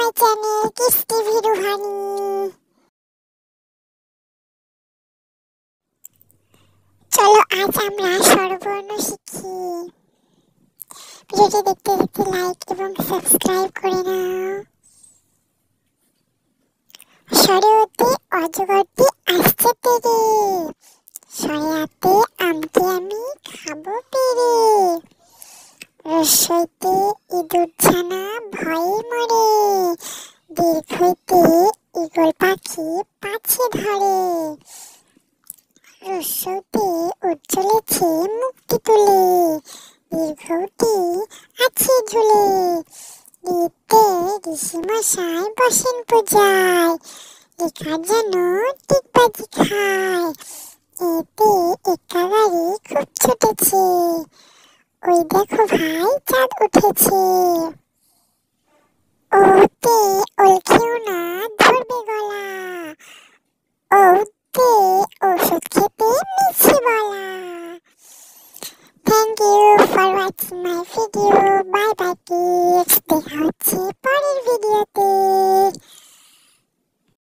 My channel kiss TV Rouhani. চলো আজ আমরা স্বরবর্ণ শিখি। ভিডিওটি দেখতে দেখতে লাইক এবং সাবস্ক্রাইব করে নাও। স্বরেতে অজগরটি আসছে তেরে, স্বরেতে আমটি আমি খাবো পেরে, রস্বইতে ইঁদুর ছানা ভয়ে মরে, দীর্ঘইতে ঈগল পাখি পাছে ধরে, রস্যতে উট চলেছে মুক্তি তুলে, দীর্ঘটি আছে ঝুলে, ঋতে ঋষি মশাই বসেন পূজায়, লেখা যেন টিকবাজি খায়, এতে একা গাড়ি খুব ছুটেছে, ওই দেখো ভাই চাঁদ উঠেছে, ওতে ওল খেও না ধরবে গলা, ওতে ওষুধ খেতে মিছে বলা। Thank you for watching my video. Bye bye kids. দেখা